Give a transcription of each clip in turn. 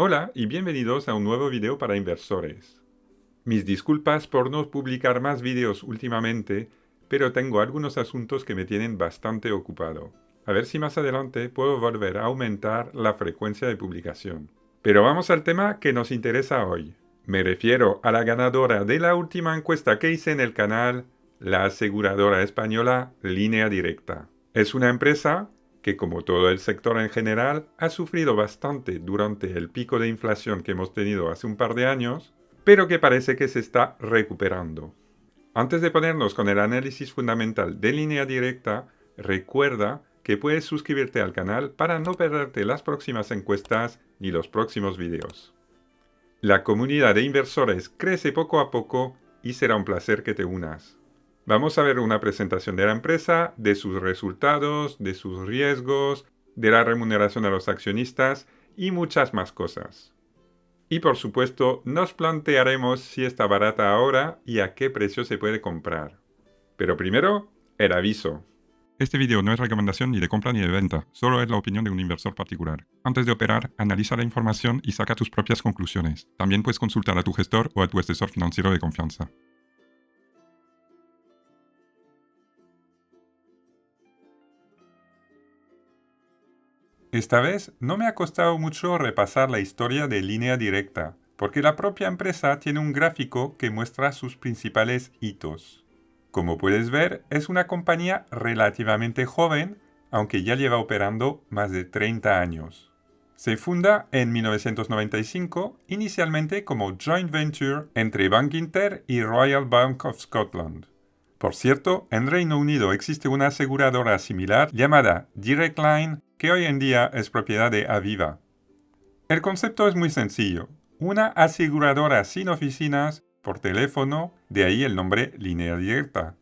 Hola y bienvenidos a un nuevo video para inversores. Mis disculpas por no publicar más vídeos últimamente, pero tengo algunos asuntos que me tienen bastante ocupado. A ver si más adelante puedo volver a aumentar la frecuencia de publicación. Pero vamos al tema que nos interesa hoy. Me refiero a la ganadora de la última encuesta que hice en el canal, la aseguradora española Línea Directa. Es una empresa que, como todo el sector en general, ha sufrido bastante durante el pico de inflación que hemos tenido hace un par de años, pero que parece que se está recuperando. Antes de ponernos con el análisis fundamental de Línea Directa, recuerda que puedes suscribirte al canal para no perderte las próximas encuestas ni los próximos vídeos. La comunidad de inversores crece poco a poco y será un placer que te unas. Vamos a ver una presentación de la empresa, de sus resultados, de sus riesgos, de la remuneración a los accionistas y muchas más cosas. Y por supuesto, nos plantearemos si está barata ahora y a qué precio se puede comprar. Pero primero, el aviso. Este video no es recomendación ni de compra ni de venta, solo es la opinión de un inversor particular. Antes de operar, analiza la información y saca tus propias conclusiones. También puedes consultar a tu gestor o a tu asesor financiero de confianza. Esta vez no me ha costado mucho repasar la historia de Línea Directa, porque la propia empresa tiene un gráfico que muestra sus principales hitos. Como puedes ver, es una compañía relativamente joven, aunque ya lleva operando más de 30 años. Se funda en 1995, inicialmente como joint venture entre Bank Inter y Royal Bank of Scotland. Por cierto, en Reino Unido existe una aseguradora similar llamada Direct Line, que hoy en día es propiedad de Aviva. El concepto es muy sencillo. Una aseguradora sin oficinas, por teléfono, de ahí el nombre Línea Directa.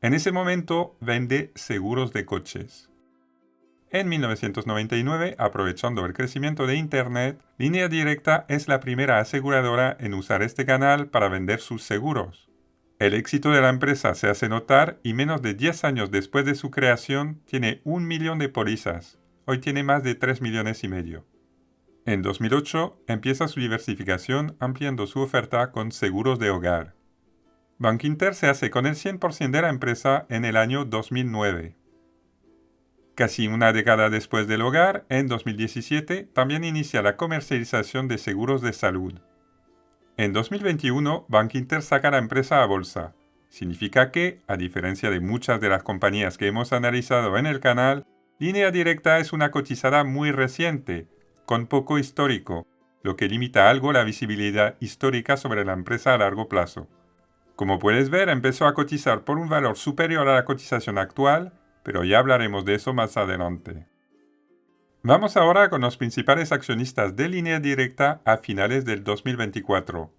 En ese momento vende seguros de coches. En 1999, aprovechando el crecimiento de Internet, Línea Directa es la primera aseguradora en usar este canal para vender sus seguros. El éxito de la empresa se hace notar y menos de 10 años después de su creación tiene 1 millón de pólizas. Hoy tiene más de 3 millones y medio. En 2008 empieza su diversificación ampliando su oferta con seguros de hogar. Bank Inter se hace con el 100% de la empresa en el año 2009. Casi una década después del hogar, en 2017, también inicia la comercialización de seguros de salud. En 2021, Bank Inter saca la empresa a bolsa. Significa que, a diferencia de muchas de las compañías que hemos analizado en el canal, Línea Directa es una cotizada muy reciente, con poco histórico, lo que limita algo la visibilidad histórica sobre la empresa a largo plazo. Como puedes ver, empezó a cotizar por un valor superior a la cotización actual, pero ya hablaremos de eso más adelante. Vamos ahora con los principales accionistas de Línea Directa a finales del 2024.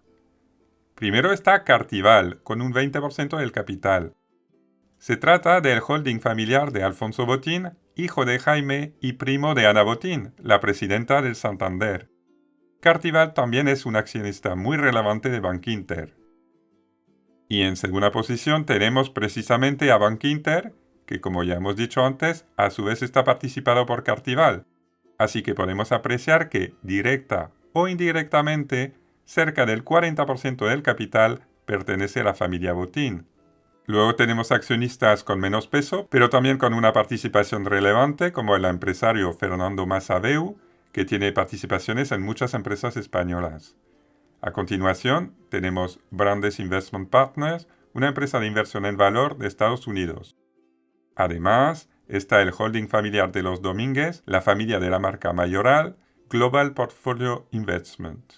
Primero está Cartival, con un 20% del capital. Se trata del holding familiar de Alfonso Botín, hijo de Jaime y primo de Ana Botín, la presidenta del Santander. Cartival también es un accionista muy relevante de Bank Inter. Y en segunda posición tenemos precisamente a Bank Inter, que como ya hemos dicho antes, a su vez está participado por Cartival. Así que podemos apreciar que, directa o indirectamente, cerca del 40% del capital pertenece a la familia Botín. Luego tenemos accionistas con menos peso, pero también con una participación relevante, como el empresario Fernando Massabeu, que tiene participaciones en muchas empresas españolas. A continuación, tenemos Brandes Investment Partners, una empresa de inversión en valor de Estados Unidos. Además, está el holding familiar de los Domínguez, la familia de la marca Mayoral, Global Portfolio Investment.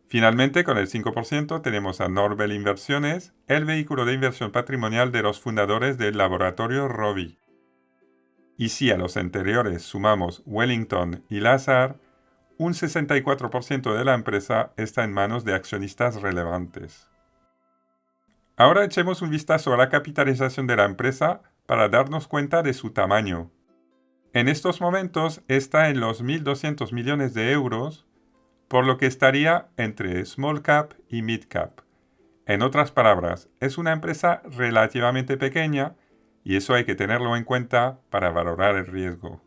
Finalmente, con el 5% tenemos a Norbel Inversiones, el vehículo de inversión patrimonial de los fundadores del laboratorio Rovi. Y si a los anteriores sumamos Wellington y Lazard, un 64% de la empresa está en manos de accionistas relevantes. Ahora echemos un vistazo a la capitalización de la empresa para darnos cuenta de su tamaño. En estos momentos está en los 1.200 millones de euros, por lo que estaría entre small cap y mid cap. En otras palabras, es una empresa relativamente pequeña y eso hay que tenerlo en cuenta para valorar el riesgo.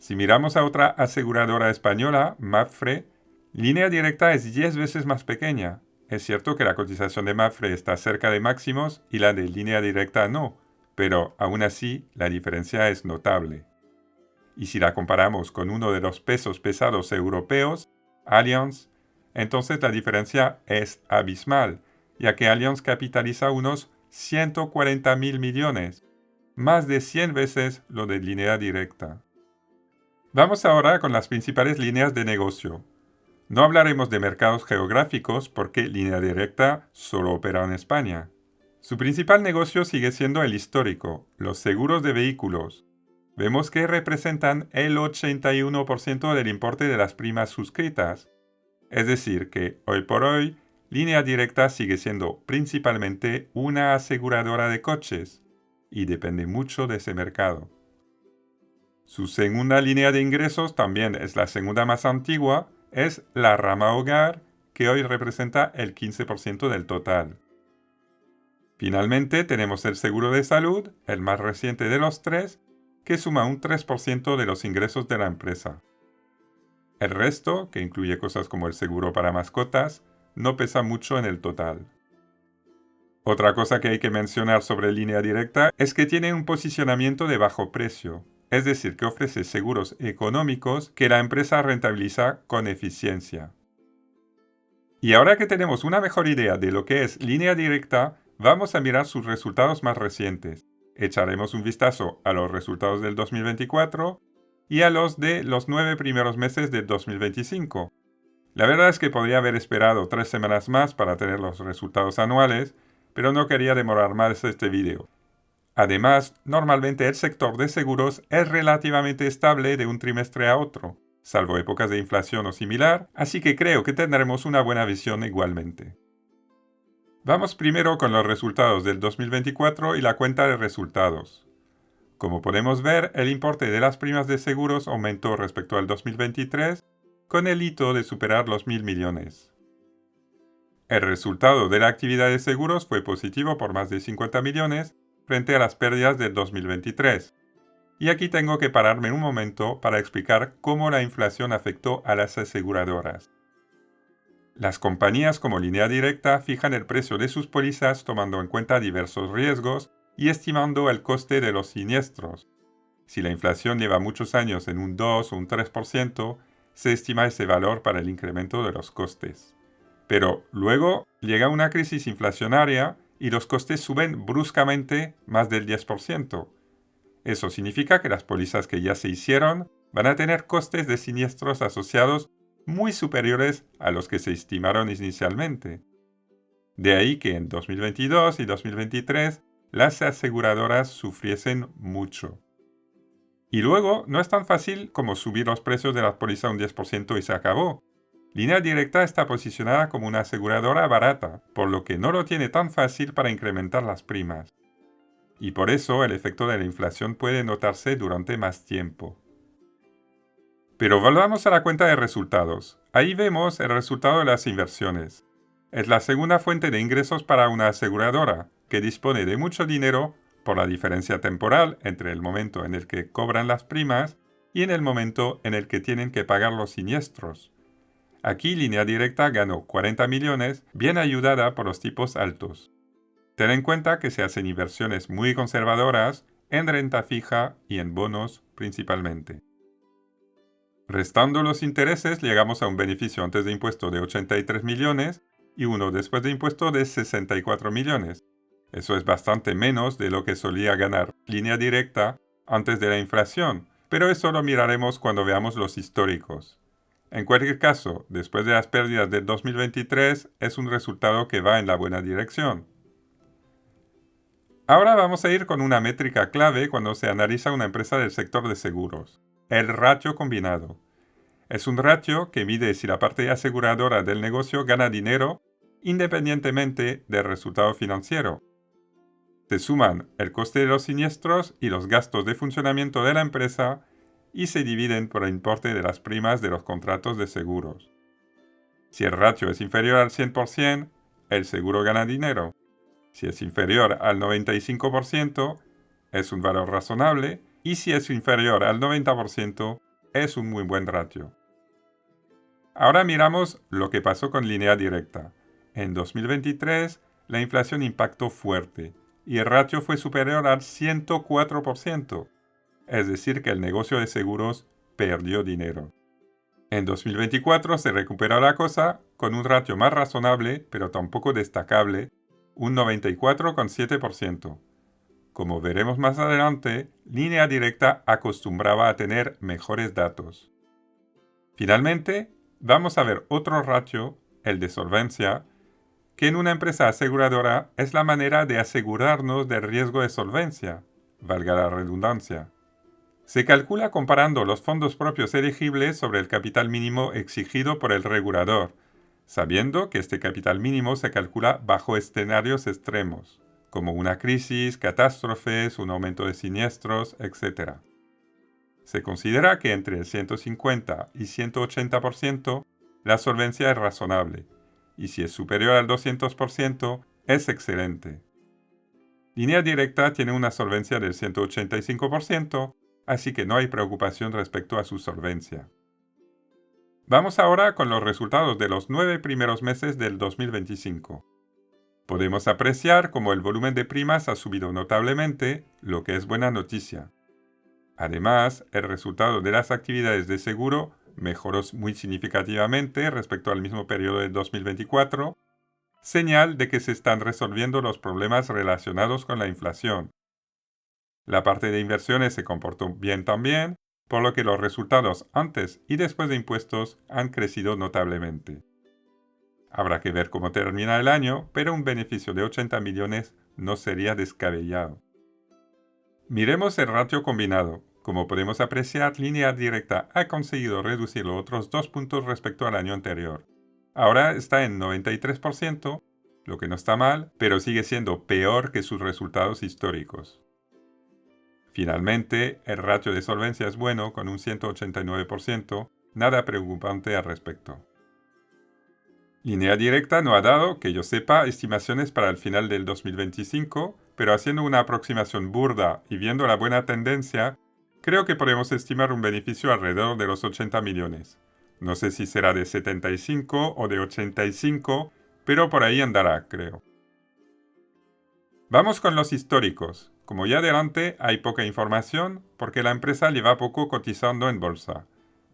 Si miramos a otra aseguradora española, Mapfre, Línea Directa es 10 veces más pequeña. Es cierto que la cotización de Mapfre está cerca de máximos y la de Línea Directa no, pero aún así la diferencia es notable. Y si la comparamos con uno de los pesos pesados europeos, Allianz, entonces la diferencia es abismal, ya que Allianz capitaliza unos 140.000 millones, más de 100 veces lo de Línea Directa. Vamos ahora con las principales líneas de negocio. No hablaremos de mercados geográficos porque Línea Directa solo opera en España. Su principal negocio sigue siendo el histórico, los seguros de vehículos. Vemos que representan el 81% del importe de las primas suscritas. Es decir, que hoy por hoy, Línea Directa sigue siendo principalmente una aseguradora de coches y depende mucho de ese mercado. Su segunda línea de ingresos también es la segunda más antigua, es la rama hogar, que hoy representa el 15% del total. Finalmente tenemos el seguro de salud, el más reciente de los tres, que suma un 3% de los ingresos de la empresa. El resto, que incluye cosas como el seguro para mascotas, no pesa mucho en el total. Otra cosa que hay que mencionar sobre Línea Directa es que tiene un posicionamiento de bajo precio, es decir, que ofrece seguros económicos que la empresa rentabiliza con eficiencia. Y ahora que tenemos una mejor idea de lo que es Línea Directa, vamos a mirar sus resultados más recientes. Echaremos un vistazo a los resultados del 2024 y a los de los 9 primeros meses del 2025. La verdad es que podría haber esperado 3 semanas más para tener los resultados anuales, pero no quería demorar más este vídeo. Además, normalmente el sector de seguros es relativamente estable de un trimestre a otro, salvo épocas de inflación o similar, así que creo que tendremos una buena visión igualmente. Vamos primero con los resultados del 2024 y la cuenta de resultados. Como podemos ver, el importe de las primas de seguros aumentó respecto al 2023, con el hito de superar los 1.000 millones. El resultado de la actividad de seguros fue positivo por más de 50 millones frente a las pérdidas del 2023. Y aquí tengo que pararme un momento para explicar cómo la inflación afectó a las aseguradoras. Las compañías como Línea Directa fijan el precio de sus pólizas tomando en cuenta diversos riesgos y estimando el coste de los siniestros. Si la inflación lleva muchos años en un 2 o un 3%, se estima ese valor para el incremento de los costes. Pero luego llega una crisis inflacionaria y los costes suben bruscamente más del 10%. Eso significa que las pólizas que ya se hicieron van a tener costes de siniestros asociados muy superiores a los que se estimaron inicialmente. De ahí que en 2022 y 2023 las aseguradoras sufriesen mucho. Y luego no es tan fácil como subir los precios de las pólizas un 10% y se acabó. Línea Directa está posicionada como una aseguradora barata, por lo que no lo tiene tan fácil para incrementar las primas. Y por eso el efecto de la inflación puede notarse durante más tiempo. Pero volvamos a la cuenta de resultados. Ahí vemos el resultado de las inversiones. Es la segunda fuente de ingresos para una aseguradora, que dispone de mucho dinero por la diferencia temporal entre el momento en el que cobran las primas y en el momento en el que tienen que pagar los siniestros. Aquí Línea Directa ganó 40 millones, bien ayudada por los tipos altos. Ten en cuenta que se hacen inversiones muy conservadoras en renta fija y en bonos principalmente. Restando los intereses, llegamos a un beneficio antes de impuesto de 83 millones y uno después de impuesto de 64 millones. Eso es bastante menos de lo que solía ganar Línea Directa antes de la inflación, pero eso lo miraremos cuando veamos los históricos. En cualquier caso, después de las pérdidas del 2023, es un resultado que va en la buena dirección. Ahora vamos a ir con una métrica clave cuando se analiza una empresa del sector de seguros, el ratio combinado. Es un ratio que mide si la parte aseguradora del negocio gana dinero independientemente del resultado financiero. Se suman el coste de los siniestros y los gastos de funcionamiento de la empresa y se dividen por el importe de las primas de los contratos de seguros. Si el ratio es inferior al 100%, el seguro gana dinero. Si es inferior al 95%, es un valor razonable, y si es inferior al 90%, es un muy buen ratio. Ahora miramos lo que pasó con línea directa. En 2023, la inflación impactó fuerte y el ratio fue superior al 104%, es decir, que el negocio de seguros perdió dinero. En 2024 se recuperó la cosa con un ratio más razonable, pero tampoco destacable, un 94,7%. Como veremos más adelante, línea directa acostumbraba a tener mejores datos. Finalmente, vamos a ver otro ratio, el de solvencia, que en una empresa aseguradora es la manera de asegurarnos del riesgo de solvencia, valga la redundancia. Se calcula comparando los fondos propios elegibles sobre el capital mínimo exigido por el regulador, sabiendo que este capital mínimo se calcula bajo escenarios extremos, como una crisis, catástrofes, un aumento de siniestros, etc. Se considera que entre el 150 y 180% la solvencia es razonable, y si es superior al 200% es excelente. Línea directa tiene una solvencia del 185%, así que no hay preocupación respecto a su solvencia. Vamos ahora con los resultados de los 9 primeros meses del 2025. Podemos apreciar cómo el volumen de primas ha subido notablemente, lo que es buena noticia. Además, el resultado de las actividades de seguro mejoró muy significativamente respecto al mismo periodo de 2024, señal de que se están resolviendo los problemas relacionados con la inflación. La parte de inversiones se comportó bien también, por lo que los resultados antes y después de impuestos han crecido notablemente. Habrá que ver cómo termina el año, pero un beneficio de 80 millones no sería descabellado. Miremos el ratio combinado. Como podemos apreciar, línea directa ha conseguido reducirlo otros 2 puntos respecto al año anterior. Ahora está en 93%, lo que no está mal, pero sigue siendo peor que sus resultados históricos. Finalmente, el ratio de solvencia es bueno con un 189%, nada preocupante al respecto. Línea directa no ha dado, que yo sepa, estimaciones para el final del 2025, pero haciendo una aproximación burda y viendo la buena tendencia, creo que podemos estimar un beneficio alrededor de los 80 millones. No sé si será de 75 o de 85, pero por ahí andará, creo. Vamos con los históricos. Como ya adelante, hay poca información porque la empresa lleva poco cotizando en bolsa,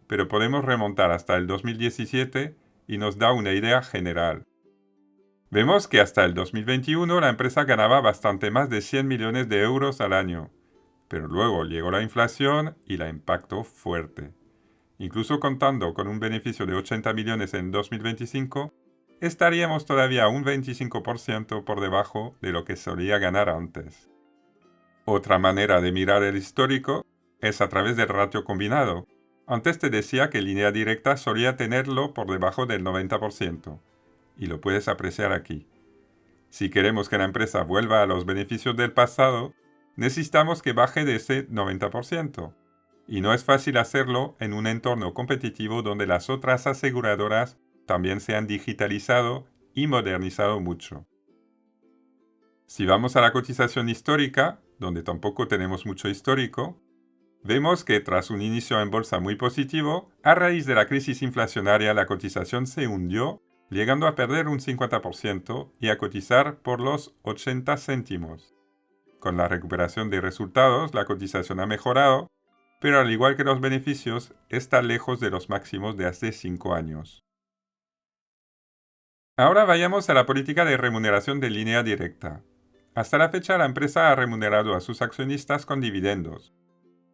pero podemos remontar hasta el 2017 y nos da una idea general. Vemos que hasta el 2021 la empresa ganaba bastante más de 100 millones de euros al año, pero luego llegó la inflación y la impactó fuerte. Incluso contando con un beneficio de 80 millones en 2025, estaríamos todavía un 25% por debajo de lo que solía ganar antes. Otra manera de mirar el histórico es a través del ratio combinado. Antes te decía que línea directa solía tenerlo por debajo del 90%, y lo puedes apreciar aquí. Si queremos que la empresa vuelva a los beneficios del pasado, necesitamos que baje de ese 90%. Y no es fácil hacerlo en un entorno competitivo donde las otras aseguradoras también se han digitalizado y modernizado mucho. Si vamos a la cotización histórica, donde tampoco tenemos mucho histórico, vemos que tras un inicio en bolsa muy positivo, a raíz de la crisis inflacionaria la cotización se hundió, llegando a perder un 50% y a cotizar por los 80 céntimos. Con la recuperación de resultados, la cotización ha mejorado, pero al igual que los beneficios, está lejos de los máximos de hace 5 años. Ahora vayamos a la política de remuneración de línea directa. Hasta la fecha, la empresa ha remunerado a sus accionistas con dividendos,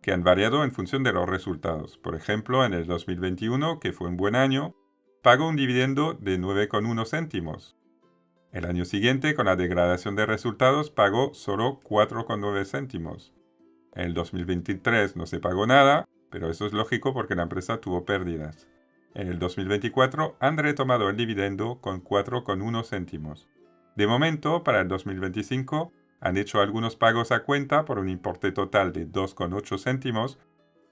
que han variado en función de los resultados. Por ejemplo, en el 2021, que fue un buen año, pagó un dividendo de 9,1 céntimos. El año siguiente, con la degradación de resultados, pagó solo 4,9 céntimos. En el 2023 no se pagó nada, pero eso es lógico porque la empresa tuvo pérdidas. En el 2024 han retomado el dividendo con 4,1 céntimos. De momento, para el 2025, han hecho algunos pagos a cuenta por un importe total de 2,8 céntimos,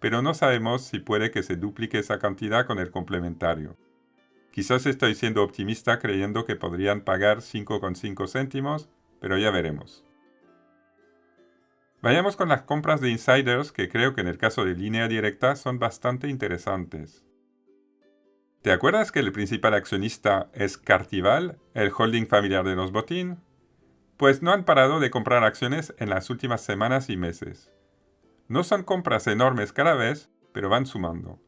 pero no sabemos si puede que se duplique esa cantidad con el complementario. Quizás estoy siendo optimista creyendo que podrían pagar 5,5 céntimos, pero ya veremos. Vayamos con las compras de insiders que creo que en el caso de línea directa son bastante interesantes. ¿Te acuerdas que el principal accionista es Cartival, el holding familiar de los Botín? Pues no han parado de comprar acciones en las últimas semanas y meses. No son compras enormes cada vez, pero van sumando.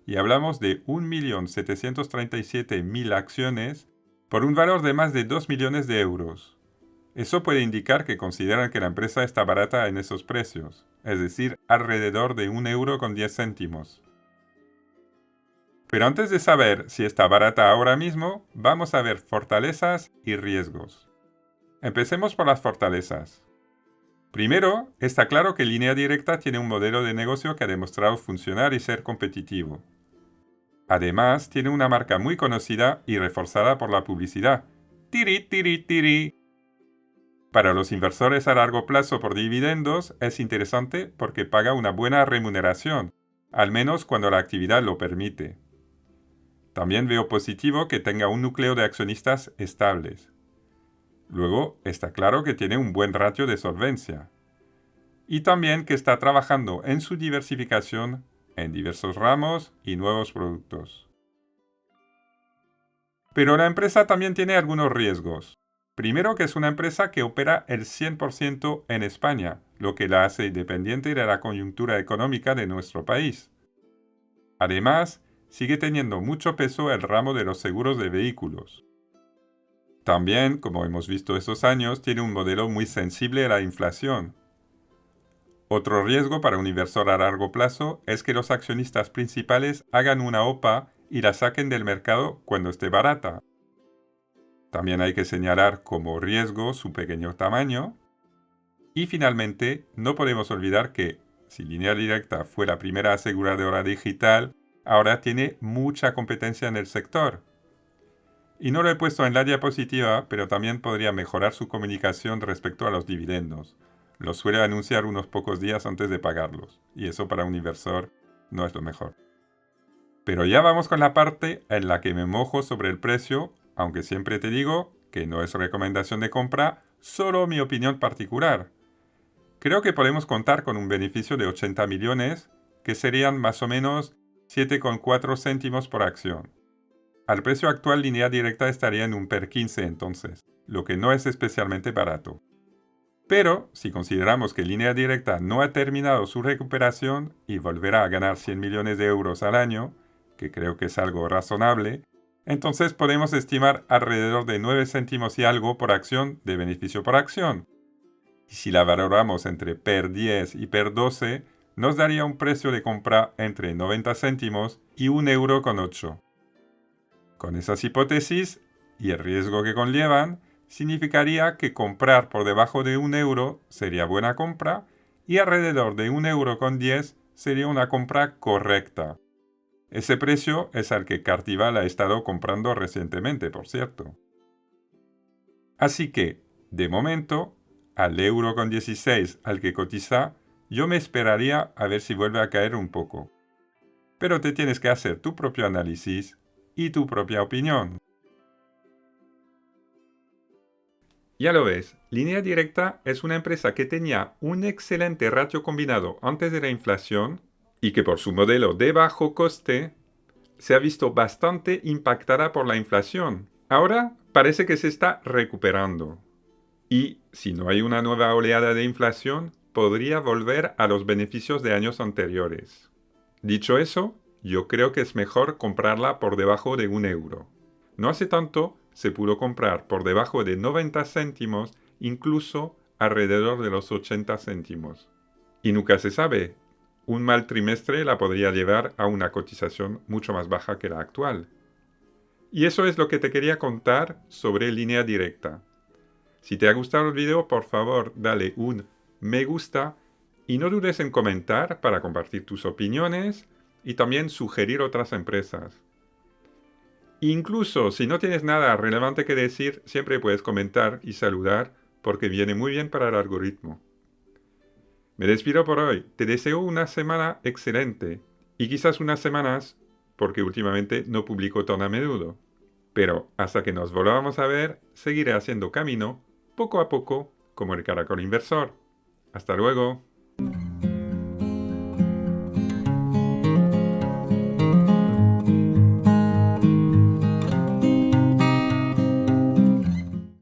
Y hablamos de 1.737.000 acciones por un valor de más de 2 millones de euros. Eso puede indicar que consideran que la empresa está barata en esos precios, es decir, alrededor de 1,10 €. Pero antes de saber si está barata ahora mismo, vamos a ver fortalezas y riesgos. Empecemos por las fortalezas. Primero, está claro que Línea Directa tiene un modelo de negocio que ha demostrado funcionar y ser competitivo. Además, tiene una marca muy conocida y reforzada por la publicidad. Tiri, tiri, tiri. Para los inversores a largo plazo por dividendos es interesante porque paga una buena remuneración, al menos cuando la actividad lo permite. También veo positivo que tenga un núcleo de accionistas estables. Luego, está claro que tiene un buen ratio de solvencia. Y también que está trabajando en su diversificación en diversos ramos y nuevos productos. Pero la empresa también tiene algunos riesgos. Primero, que es una empresa que opera el 100% en España, lo que la hace dependiente de la coyuntura económica de nuestro país. Además, sigue teniendo mucho peso el ramo de los seguros de vehículos. También, como hemos visto estos años, tiene un modelo muy sensible a la inflación. Otro riesgo para un inversor a largo plazo es que los accionistas principales hagan una OPA y la saquen del mercado cuando esté barata. También hay que señalar como riesgo su pequeño tamaño. Y finalmente, no podemos olvidar que, si Línea Directa fue la primera aseguradora digital, ahora tiene mucha competencia en el sector. Y no lo he puesto en la diapositiva, pero también podría mejorar su comunicación respecto a los dividendos. Los suele anunciar unos pocos días antes de pagarlos, y eso para un inversor no es lo mejor. Pero ya vamos con la parte en la que me mojo sobre el precio, aunque siempre te digo que no es recomendación de compra, solo mi opinión particular. Creo que podemos contar con un beneficio de 80 millones, que serían más o menos 7,4 céntimos por acción. Al precio actual, Línea Directa estaría en un PER 15 entonces, lo que no es especialmente barato. Pero, si consideramos que Línea Directa no ha terminado su recuperación y volverá a ganar 100 millones de euros al año, que creo que es algo razonable, entonces podemos estimar alrededor de 9 céntimos y algo por acción de beneficio por acción. Y si la valoramos entre PER 10 y PER 12, nos daría un precio de compra entre 90 céntimos y 1,08 €. Con esas hipótesis y el riesgo que conllevan, significaría que comprar por debajo de 1 € sería buena compra y alrededor de 1,10 € sería una compra correcta. Ese precio es al que Cartival ha estado comprando recientemente, por cierto. Así que, de momento, al 1,16 € al que cotiza, yo me esperaría a ver si vuelve a caer un poco. Pero te tienes que hacer tu propio análisis y tu propia opinión. Ya lo ves, Línea Directa es una empresa que tenía un excelente ratio combinado antes de la inflación y que por su modelo de bajo coste se ha visto bastante impactada por la inflación. Ahora parece que se está recuperando. Y si no hay una nueva oleada de inflación, podría volver a los beneficios de años anteriores. Dicho eso, yo creo que es mejor comprarla por debajo de 1 €. No hace tanto se pudo comprar por debajo de 90 céntimos, incluso alrededor de los 80 céntimos. Y nunca se sabe, un mal trimestre la podría llevar a una cotización mucho más baja que la actual. Y eso es lo que te quería contar sobre Línea Directa. Si te ha gustado el video, por favor, dale un me gusta y no dudes en comentar para compartir tus opiniones y también sugerir otras empresas. Incluso si no tienes nada relevante que decir, siempre puedes comentar y saludar porque viene muy bien para el algoritmo. Me despido por hoy. Te deseo una semana excelente y quizás unas semanas porque últimamente no publico tan a menudo. Pero hasta que nos volvamos a ver, seguiré haciendo camino poco a poco como el caracol inversor. Hasta luego.